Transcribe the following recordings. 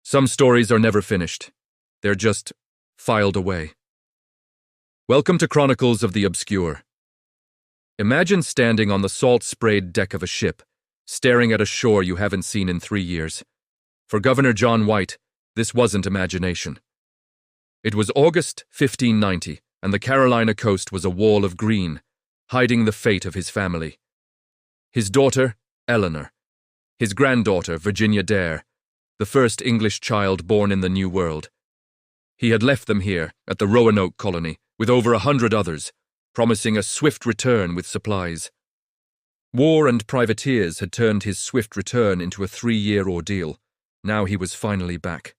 Some stories are never finished. They're just filed away. Welcome to Chronicles of the Obscure. Imagine standing on the salt-sprayed deck of a ship, staring at a shore you haven't seen in 3 years. For Governor John White, this wasn't imagination. It was August 1590, and the Carolina coast was a wall of green, hiding the fate of his family. His daughter, Eleanor. His granddaughter, Virginia Dare, the first English child born in the New World. He had left them here, at the Roanoke colony, with over 100 others, promising a swift return with supplies. War and privateers had turned his swift return into a 3-year ordeal. Now he was finally back.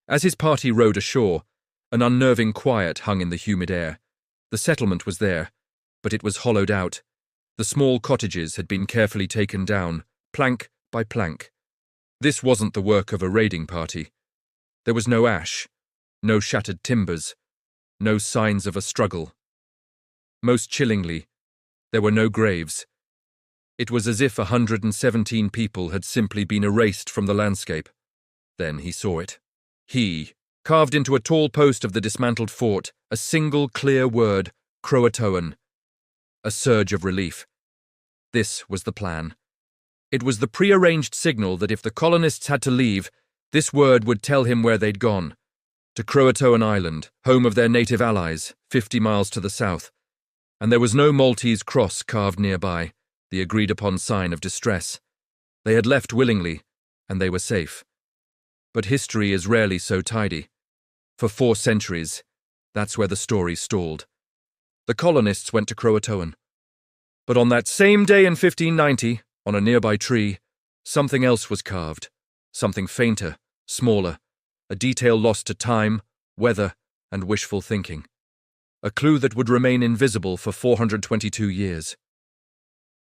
As his party rowed ashore, an unnerving quiet hung in the humid air. The settlement was there, but it was hollowed out. The small cottages had been carefully taken down, plank by plank. This wasn't the work of a raiding party. There was no ash, no shattered timbers, no signs of a struggle. Most chillingly, there were no graves. It was as if 117 people had simply been erased from the landscape. Then he saw it. Carved into a tall post of the dismantled fort, a single clear word, Croatoan. A surge of relief. This was the plan. It was the prearranged signal that if the colonists had to leave, this word would tell him where they'd gone. To Croatoan Island, home of their native allies, 50 miles to the south. And there was no Maltese cross carved nearby, the agreed-upon sign of distress. They had left willingly, and they were safe. But history is rarely so tidy. For 4 centuries, that's where the story stalled. The colonists went to Croatoan. But on that same day in 1590, on a nearby tree, something else was carved. Something fainter, smaller, a detail lost to time, weather, and wishful thinking. A clue that would remain invisible for 422 years.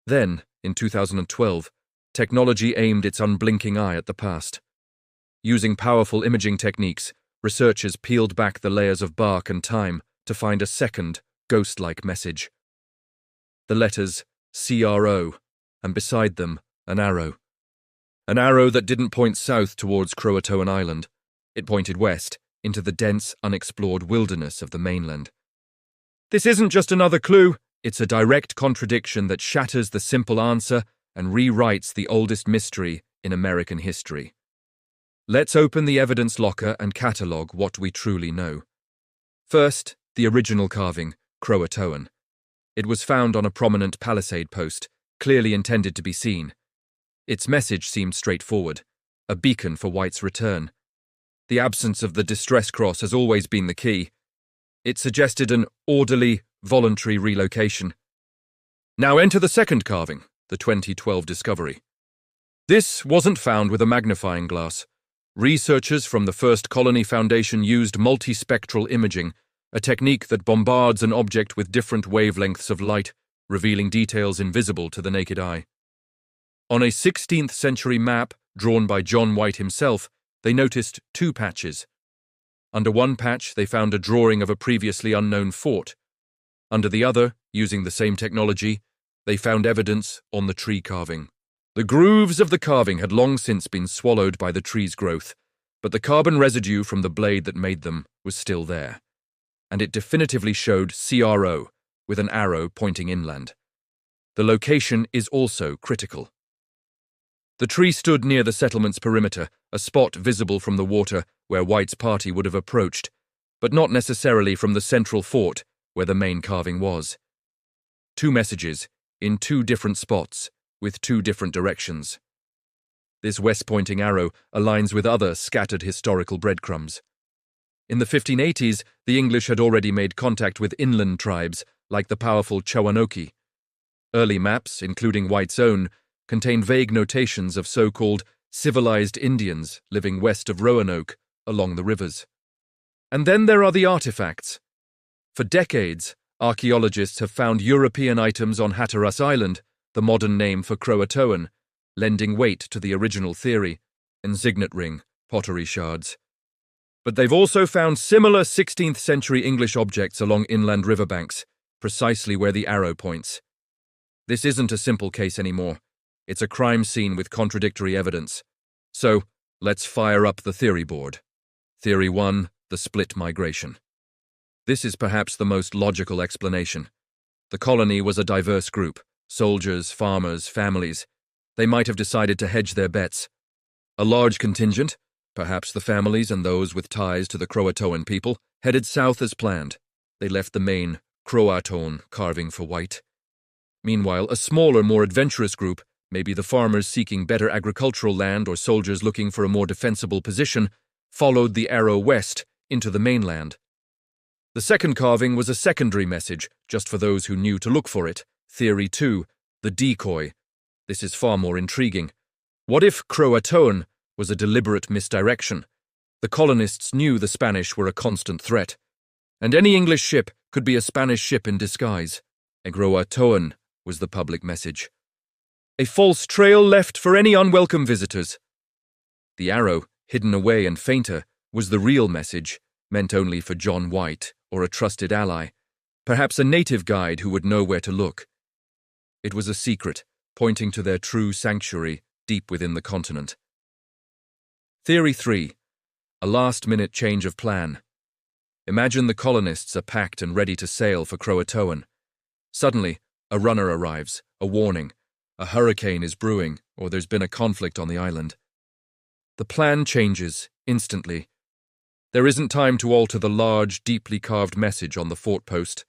Then, in 2012, technology aimed its unblinking eye at the past. Using powerful imaging techniques, researchers peeled back the layers of bark and time to find a second, ghost-like message. The letters CRO, and beside them, an arrow. An arrow that didn't point south towards Croatoan Island. It pointed west, into the dense, unexplored wilderness of the mainland. This isn't just another clue, it's a direct contradiction that shatters the simple answer and rewrites the oldest mystery in American history. Let's open the evidence locker and catalogue what we truly know. First, the original carving, Croatoan. It was found on a prominent palisade post, clearly intended to be seen. Its message seemed straightforward, a beacon for White's return. The absence of the distress cross has always been the key. It suggested an orderly, voluntary relocation. Now enter the second carving, the 2012 discovery. This wasn't found with a magnifying glass. Researchers from the First Colony Foundation used multispectral imaging, a technique that bombards an object with different wavelengths of light, revealing details invisible to the naked eye. On a 16th century map drawn by John White himself, they noticed 2 patches. Under one patch, they found a drawing of a previously unknown fort. Under the other, using the same technology, they found evidence on the tree carving. The grooves of the carving had long since been swallowed by the tree's growth, but the carbon residue from the blade that made them was still there. And it definitively showed CRO, with an arrow pointing inland. The location is also critical. The tree stood near the settlement's perimeter, a spot visible from the water where White's party would have approached, but not necessarily from the central fort where the main carving was. 2 messages, in 2 different spots, with 2 different directions. This west-pointing arrow aligns with other scattered historical breadcrumbs. In the 1580s, the English had already made contact with inland tribes like the powerful Chowanoke. Early maps, including White's own, contained vague notations of so-called civilized Indians living west of Roanoke along the rivers. And then there are the artifacts. For decades, archaeologists have found European items on Hatteras Island, the modern name for Croatoan, lending weight to the original theory, and signet ring, pottery shards. But they've also found similar 16th century English objects along inland riverbanks, precisely where the arrow points. This isn't a simple case anymore. It's a crime scene with contradictory evidence. So, Let's fire up the theory board. Theory 1, the split migration. This is perhaps the most logical explanation. The colony was a diverse group: soldiers, farmers, families. They might have decided to hedge their bets. A large contingent, perhaps the families and those with ties to the Croatoan people, headed south as planned. They left the main Croatoan carving for white. Meanwhile, a smaller, more adventurous group, maybe the farmers seeking better agricultural land or soldiers looking for a more defensible position, followed the arrow west into the mainland. The second carving was a secondary message, just for those who knew to look for it. Theory 2, the decoy. This is far more intriguing. What if Croatoan was a deliberate misdirection? The colonists knew the Spanish were a constant threat, and any English ship could be a Spanish ship in disguise. And Croatoan was the public message. A false trail left for any unwelcome visitors. The arrow, hidden away and fainter, was the real message, meant only for John White or a trusted ally, perhaps a native guide who would know where to look. It was a secret, pointing to their true sanctuary deep within the continent. Theory 3, a last-minute change of plan. Imagine the colonists are packed and ready to sail for Croatoan. Suddenly, a runner arrives, a warning. A hurricane is brewing, or there's been a conflict on the island. The plan changes instantly. There isn't time to alter the large, deeply carved message on the fort post.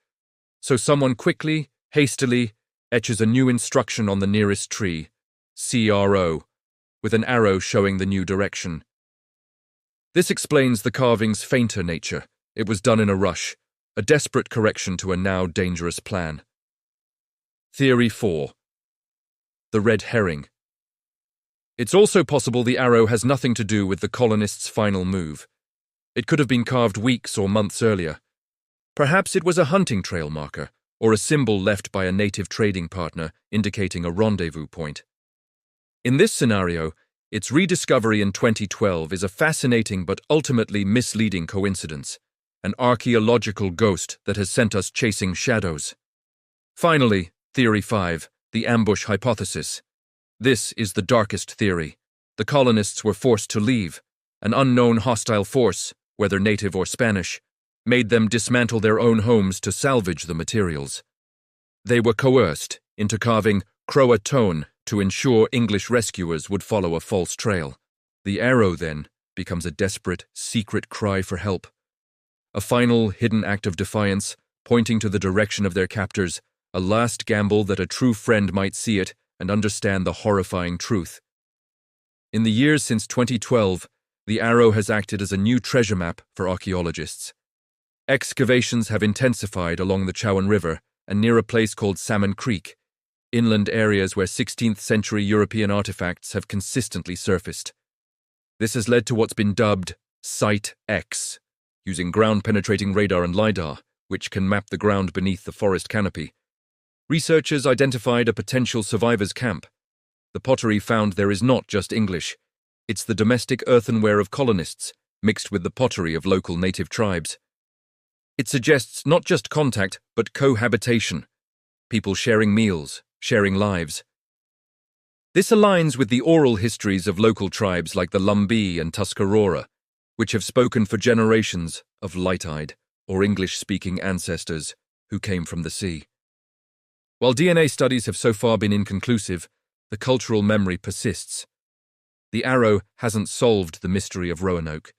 So someone quickly, hastily, etches a new instruction on the nearest tree, CRO, with an arrow showing the new direction. This explains the carving's fainter nature. It was done in a rush, a desperate correction to a now dangerous plan. Theory 4. The red herring. It's also possible the arrow has nothing to do with the colonists' final move. It could have been carved weeks or months earlier. Perhaps it was a hunting trail marker, or a symbol left by a native trading partner indicating a rendezvous point. In this scenario, its rediscovery in 2012 is a fascinating but ultimately misleading coincidence, an archaeological ghost that has sent us chasing shadows. Finally, Theory 5, the ambush hypothesis. This is the darkest theory. The colonists were forced to leave. An unknown hostile force, whether native or Spanish, made them dismantle their own homes to salvage the materials. They were coerced into carving Croatoan to ensure English rescuers would follow a false trail. The arrow, then, becomes a desperate, secret cry for help. A final, hidden act of defiance, pointing to the direction of their captors, a last gamble that a true friend might see it and understand the horrifying truth. In the years since 2012, the arrow has acted as a new treasure map for archaeologists. Excavations have intensified along the Chowanoke River and near a place called Salmon Creek, inland areas where 16th-century European artifacts have consistently surfaced. This has led to what's been dubbed Site X, using ground-penetrating radar and LiDAR, which can map the ground beneath the forest canopy. Researchers identified a potential survivors' camp. The pottery found there is not just English. It's the domestic earthenware of colonists, mixed with the pottery of local native tribes. It suggests not just contact, but cohabitation. People sharing meals, sharing lives. This aligns with the oral histories of local tribes like the Lumbee and Tuscarora, which have spoken for generations of light-eyed or English-speaking ancestors who came from the sea. While DNA studies have so far been inconclusive, the cultural memory persists. The arrow hasn't solved the mystery of Roanoke.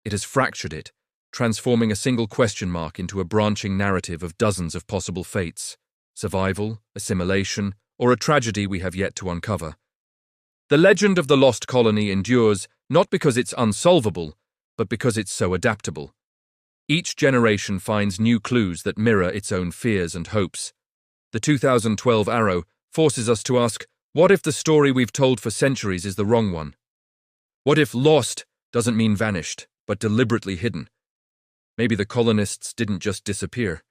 It has fractured it, transforming a single question mark into a branching narrative of dozens of possible fates: survival, assimilation, or a tragedy we have yet to uncover. The legend of the lost colony endures not because it's unsolvable, but because it's so adaptable. Each generation finds new clues that mirror its own fears and hopes. The 2012 arrow forces us to ask, what if the story we've told for centuries is the wrong one? What if lost doesn't mean vanished, but deliberately hidden? Maybe the colonists didn't just disappear.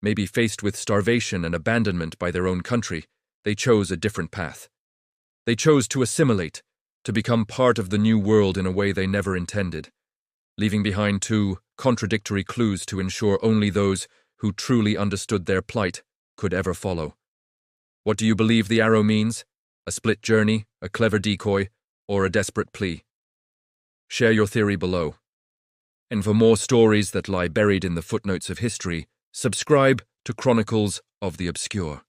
Maybe faced with starvation and abandonment by their own country, they chose a different path. They chose to assimilate, to become part of the new world in a way they never intended, leaving behind two contradictory clues to ensure only those who truly understood their plight could ever follow. What do you believe the arrow means? A split journey, a clever decoy, or a desperate plea? Share your theory below. And for more stories that lie buried in the footnotes of history, subscribe to Chronicles of the Obscure.